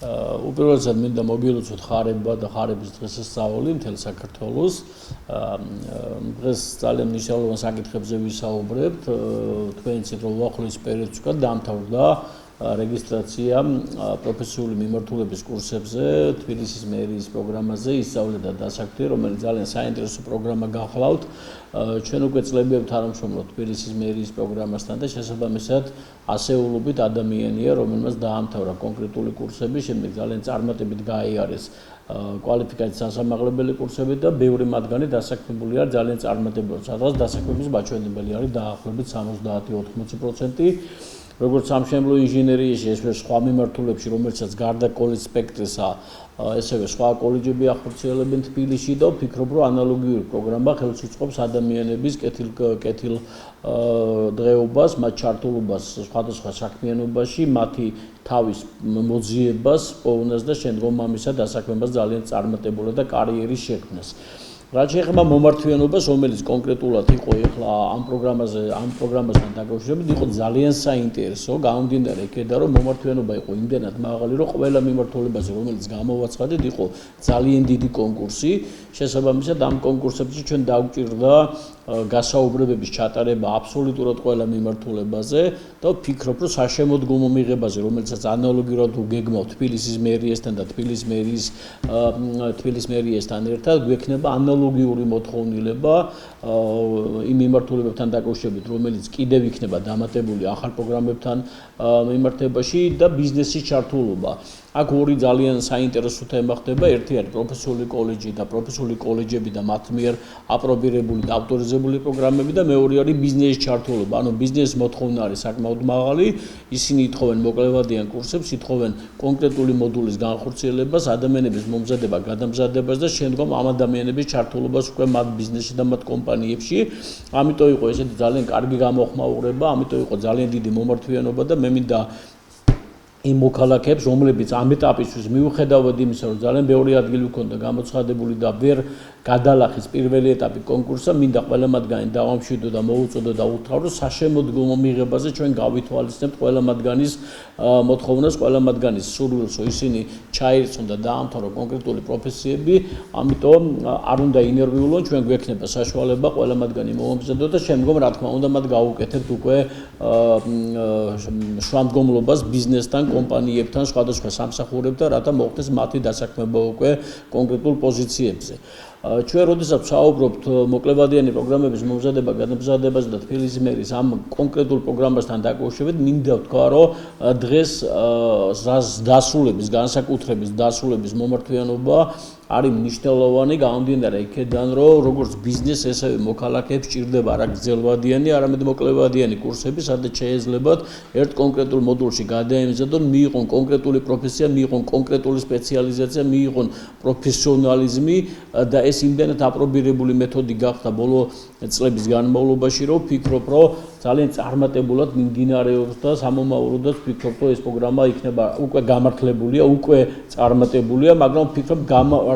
უპირველესად მინდა მოგილოცოთ ხარება და ხარების დღესასწაული მთელ საქართველოს. დღეს ძალიან მნიშვნელოვან საკითხებზე ვისაუბრებთ. თქვენ იცით, რომ უახლოეს პერიოდში უკვე დაამთავრდა რეგისტრაცია პროფესიული მიმართულების კურსებზე თბილისის მერიის პროგრამაზე ისწავლე და დასაქმე, რომელიც ძალიან საინტერესო პროგრამა გახლავთ. ჩვენ უკვე წლებია თანამშრომლობთ თბილისის მერიის პროგრამასთან და შესაბამისად ასეულობით ადამიანია, რომელმაც დაამთავრა კონკრეტული კურსები, შემდეგ ძალიან წარმატებით გაიარეს კვალიფიკაციით სასამაღლებელი კურსები და ბევრი მათგანი დასაქმებული არის ძალიან წარმატებულად. სადღაც დასაქმების მაჩვენებელი არის დაახლოებით 70-80%. როგორც სამშენებლო ინჟინერიაში, ესეც სხვა მიმართულებში, რომელსაც გარდა კოლეჯის სპექტრისა, ესევე სხვა კოლეჯები ახორციელებენ თბილისში და ვფიქრობ, რომ ანალოგიური პროგრამა ხელს უწყობს ადამიანების კეთილ დღეობას, მათ ჩართულობას სხვადასხვა საქმიანობაში, მათი თავის მოძიებას, პოვნას და შემდგომ ამისა დასაქმებას ძალიან წარმატებულად და კარიერის შექმნას. რაც შეეხება მომართვიანობას, რომელიც კონკრეტულად იყო ახლა ამ პროგრამასთან დაკავშირებით, იყო ძალიან საინტერესო, გამომდინარე იქედან, რომ მომართვიანობა იყო იმდენად მაღალი, რომ ყველა მიმართულებაზე, რომელიც გამოვაცხადეთ, იყო ძალიან დიდი კონკურსი. შესაბამისად, ამ კონკურსებში ჩვენ დაგვჭირდა გასაუბრებების ჩატარება აბსოლუტურად ყველა მიმართულებაზე და ვფიქრობ, რომ საშემოდგომო მიღებაზე, რომელიცაც ანალოგიურად გეგმავთ თბილისის მერიესთან და თბილისის მერიესთან ერთად, გვექნება ანალოგიური მოთხოვნილება იმ მიმართულებებთან დაკავშირებით, რომელიც კიდევ იქნება დამატებული ახალ პროგრამებთან მიმართებაში და ბიზნესის ჩართულობა. აქ ორი ძალიან საინტერესო თემა ხდება. ერთი არის პროფესიული კოლეჯი და პროფესიული კოლეჯები და მათ მიერ აპრობირებული და ავტორიზებული პროგრამები და მეორე არის ბიზნესის ჩართულობა. ანუ ბიზნესის მოთხოვნა არის საკმაოდ მაღალი. ისინი ითხოვენ მოკლევადიან კურსებს, ითხოვენ კონკრეტული მოდულის განხორციელებას, ადამიანების მომზადება, გადამზადებას და შემდგომ ამ ადამიანების ჩართულობას უკვე მათ ბიზნესში და მათ კომპანიებში. ამიტომ იყო ესეთი ძალიან კარგი გამოხმაურება, ამიტომ იყო ძალიან დიდი მომართვიანობა და მე მინდა იმ მოქალაქეებს, რომლებიც ამ ეტაპისთვის მიუხედავად იმისა, რომ ძალიან ბევრი ადგილი ჰქონდა გამოცხადებული და ვერ გადალახეს პირველი ეტაპი კონკურსსა, მინდა ყველა მათგანი დავამშვიდო და მოუწოდო და უთხრა, რომ საშემოდგომო მიღებაზე ჩვენ გავითვალისწინებთ ყველა მათგანის მოთხოვნას, ყველა მათგანის სურვილს, რომ ისინი ჩაირიცხონ და დაამთავრონ კონკრეტული პროფესიები, ამიტომ არ უნდა ინერვიულონ, ჩვენ გვექნება საშუალება ყველა მათგანი მოვამზადოთ და შემდგომ რა თქმა უნდა მათ გავუკეთებთ უკვე შუამდგომლობას ბიზნესთან, კომპანიებთან, სხვადასხვა სამსახურებთან, რათა მოხდეს მათი დასაქმება უკვე კონკრეტულ პოზიციებზე. ჩვენ როდესაც ვსაუბრობთ მოკლევადიანი პროგრამების მომზადება, გადამზადებაზე და თბილისის მერიის ამ კონკრეტულ პროგრამასთან დაკავშირებით, მინდა ვთქვა, რომ დღეს დასრულების, განსაკუთრების დასრულების მომართვიანობა არის მნიშვნელოვანი, გამომდინარე იქედან, რომ როგორც ბიზნეს, ესევე მოქალაქეებს სჭირდება არა გრძელვადიანი, არამედ მოკლევადიანი კურსები, სადაც შეეძლებათ ერთ კონკრეტულ მოდულში გადაემზადონ, მიიღონ კონკრეტული პროფესია, მიიღონ კონკრეტული სპეციალიზაცია, მიიღონ პროფესიონალიზმი და ეს იმდენად აპრობირებული მეთოდი გახდა ბოლო წლების განმავლობაში, რომ ვფიქრობ, რომ ძალიან წარმატებულად მიმდინარეობს და სამომავლოდაც ვფიქრობ, რომ ეს პროგრამა იქნება უკვე გამართლებულია, უკვე წარმატებულია, მაგრამ ვფიქრობ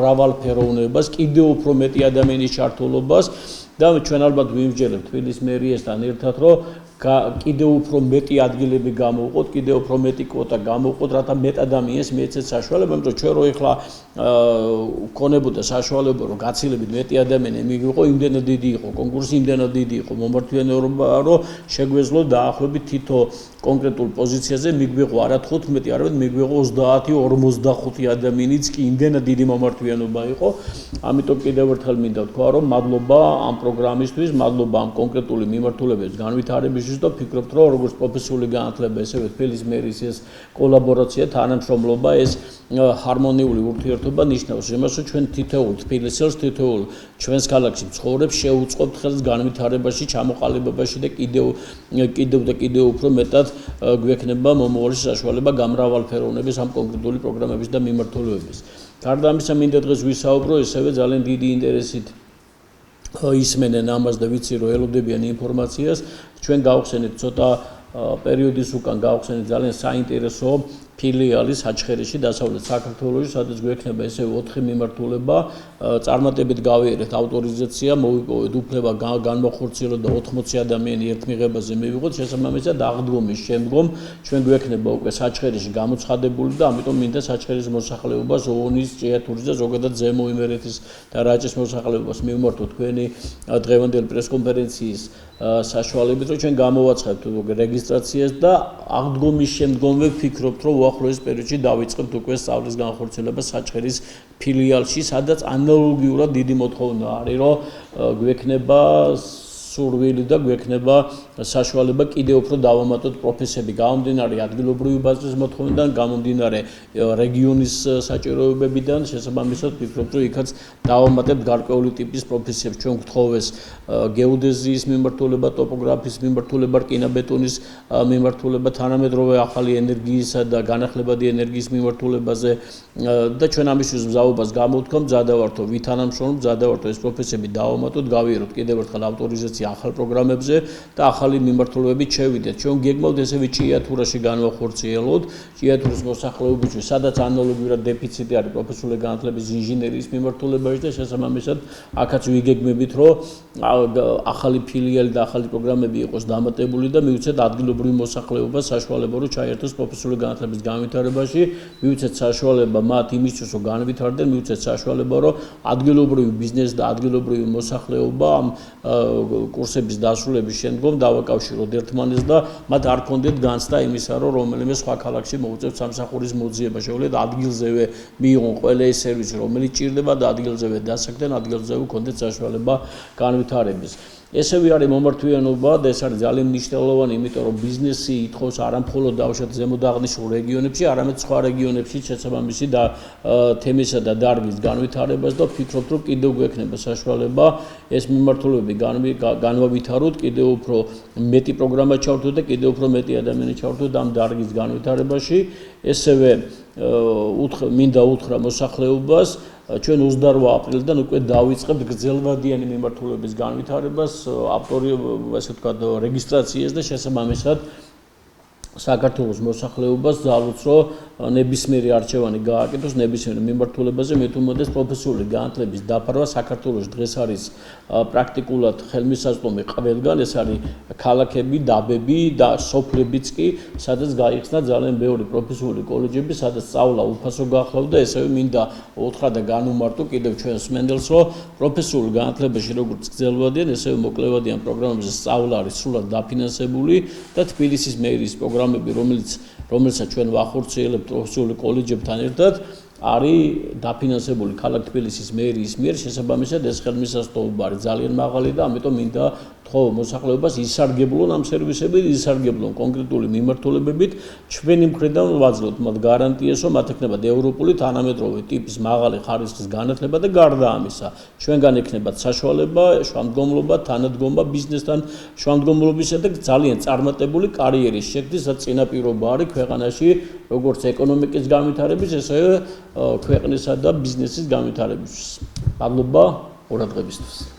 მრავალფეროვნებას, კიდევ უფრო მეტი ადამიანის ჩართულობას და ჩვენ ალბათ ვიმსჯელებთ თბილისის მერიესთან ერთად, რომ კიდევ უფრო მეტი ადგილები გამოვყოთ, კიდევ უფრო მეტი კვოტა გამოვყოთ, რათა მეტ ადამიანს მიეცეთ საშუალება, იმიტომ რომ ჩვენ რო ეხლა ვქონებოდა საშუალება, რომ გაცილებით მეტი ადამიანი მიგვიყო, იმდენად დიდი იყო კონკურსი, იმდენად დიდი იყო მომართვიანობა, რომ შეგვეძლო დაახლოებით თითო კონკრეტულ პოზიციაზე მიგვიყო არა 15, არამედ მიგვიყო 30-45 ადამიანიც კი იმდენად დიდი მომართვიანობა იყო. ამიტომ კიდევ ერთხელ მინდა ვთქვა, რომ მადლობა ამ პროგრამისთვის, მადლობა ამ კონკრეტული მიმართულების განვითარებისთვის და ვფიქრობთ, რომ როგორც პროფესიული განათლება, ესევე თბილისის მერიის ეს კოლაბორაცია, თანამშრომლობა, ეს ჰარმონიული ურთიერთობა ნიშნავს იმას, რომ ჩვენ თითოეულ თბილისელს, თითოეულ ჩვენს ქალაქში მცხოვრებს შევუწყობთ ხელს განვითარებაში, ჩამოყალიბებაში და კიდევ უფრო მეტად გვექნება მომავალი საშუალება გამრავალფეროვნების ამ კონკრეტული პროგრამების და მიმართულებების. გარდა ამისა, მინდა დღეს ვისაუბრო ესევე ძალიან დიდი ინტერესით ისმენენ ამას და ვიცი, რომ ელოდებიან ინფორმაციას. ჩვენ გავხსენეთ ცოტა პერიოდის უკან გავხსენეთ ძალიან საინტერესო ფილიალი საჩხერეში დასავლეთ საქართველოში, სადაც გვექნება ესე 4 მიმართულება, წარმატებით გავიარეთ ავტორიზაცია, მოვიპოვეთ უფლება განმახორციელოთ და 80 ადამიანი ერთ მიღებაზე მივიღოთ, შესაბამისად აღდგომის შემდგომ ჩვენ გვექნება უკვე საჩხერეში გამოცხადებული და ამიტომ მინდა საჩხერის მოსახლეობას ოვონის, ჭიათურის და ზოგადად ზემო იმერეთის და რაჭის მოსახლეობას მივმართოთ თქვენი დღევანდელი პრესკონფერენციის საშუალებით, რომ ჩვენ გამოვაცხადოთ რეგისტრაციას და აღდგომის შემდგომვე ვფიქრობთ, რომ უახლოეს პერიოდში დავიწყებთ უკვე სწავლის განხორციელება საჩხერის ფილიალში, სადაც ანალოგიურად დიდი მოთხოვნა არის, რომ გვექნება სურვილი და გვექნება საშუალება კიდევ უფრო დავამატოთ პროფესიები, გამომდინარე ადგილობრივი ბაზრის მოთხოვნიდან, გამომდინარე რეგიონის საჭიროებებიდან, შესაბამისად ვფიქრობ, რომ იქაც დავამატებთ გარკვეული ტიპის პროფესიებს, ჩვენ გვთხოვეს გეოდეზიის მიმართულება, ტოპოგრაფიის მიმართულება, რკინაბეტონის მიმართულება, თანამედროვე ახალი ენერგიისა და განახლებადი ენერგიის მიმართულებაზე და ჩვენ ამისთვის მზაობას გამოვთქვამ, მზადავართ, რომ ვითანამშრომლობ, მზადავართ, რომ ეს პროფესიები დავამატოთ, გავიაროთ კიდევ ერთხელ ავტორიზაცია ახალ პროგრამებზე და ახალი მიმართულებებით შევიდეთ. ჩვენ გეგმავთ ესევე ჭიათურაში განვახორციელოთ, ჭიათურის მოსახლეობისთვის, სადაც ანალოგიურად დეფიციტი არის პროფესიული განათლების ინჟინერიის მიმართულებაში და შესაბამისად აქაც ვიგეგმებით, რომ ახალი ფილიალი და ახალი პროგრამები იყოს დამატებული და მივუცეთ ადგილობრივ მოსახლეობას საშუალება, რომ ჩაერთოს პროფესიული განათლების განვითარებაში, მივუცეთ საშუალება მათ იმისთვის, რომ განვითარდნენ, მივუცეთ საშუალება, რომ ადგილობრივი ბიზნესი და ადგილობრივი მოსახლეობა ამ კურსების დასრულების შემდგომ დავაკავშიროთ ერთმანეთს და მათ არ ქონდეთ განცდა იმისა, რომ რომელიმე სხვა ქალაქში მოუწევთ სამსახურის მოძიება, შეუძლიათ ადგილზევე მიიღონ ყველა ეს სერვისი, რომელიც ჭირდება და ადგილზევე დასაქმდნენ, ადგილზევე ქონდეთ საშუალება განვითარების. ესევე არის მომართვიანობა და ეს არის ძალიან მნიშვნელოვანი, იმიტომ რომ ბიზნესი ითხოვს არა მხოლოდ დავუშვათ ზემოდაღნიშნულ რეგიონებში, არამედ სხვა რეგიონებში შესაბამისი და თემისა და დარგის განვითარებას და ვფიქრობ, რომ კიდევ გვექნება საშუალება ეს მიმართულებები განვავითაროთ, კიდევ უფრო მეტი პროგრამა ჩავთვლოთ და კიდევ უფრო მეტი ადამიანი ჩავთვლოთ ამ დარგის განვითარებაში. ესევე მინდა უთხრა მოსახლეობას, ჩვენ 28 აპრილიდან უკვე დავიწყებთ გრძელვადიანი მიმართულების განვითარებას, ასე ვთქვათ, რეგისტრაციას და შესაბამისად საქართველოს მოსახლეობას ძალუც, რომ ნებისმიერი არჩევანი გააკეთოს ნებისმიერ მიმართულებაზე, მე თუ მოდეს პროფესიული განათლების დაფარვა საქართველოს დღეს არის პრაქტიკულად ხელმისაწვდომი ყველგან, ეს არის ქალაქები, დაბები და სოფლებიც კი, სადაც გაიხსნა ძალიან ბევრი პროფესიული კოლეჯები, სადაც სწავლა უფასო გახლავდა, ესევე მინდა უთხრა და განუმარტო კიდევ ჩვენს მენდელს, რომ პროფესიულ განათლებაში როგორც გრძელვადიან, ესევე მოკლევადიან პროგრამებზე სწავლა არის სრულად დაფინანსებული და თბილისის მერის პროგრამები, რომელსაც ჩვენ ვახორციელებთ პროფესიული კოლეჯებთან ერთად, არის დაფინანსებული ქალაქ თბილისის მერიის მიერ, შესაბამისად ეს ხელმისაწვდომობა არის ძალიან მაღალი და ამიტომ მინდა ვთხოვო მოსახლეობას ისარგებლონ ამ სერვისებით, ისარგებლონ კონკრეტული მიმართულებებით, ჩვენი მხრიდან ვაძლევთ მათ გარანტიას, რომ მათ ექნებათ ევროპული თანამედროვე ტიპის მაღალი ხარისხის განათლება და გარდა ამისა, ჩვენგან ექნებათ საშუალება, შუამდგომლობა, თანადგომა ბიზნესთან შუამდგომლობისა და ძალიან წარმატებული კარიერის შექმნის საწინაპირობა არის ქვეყანაში, როგორც ეკონომიკის განვითარების, ასევე ქვეყნისა და ბიზნესის განვითარებისთვის. მადლობა ყურადღებისთვის.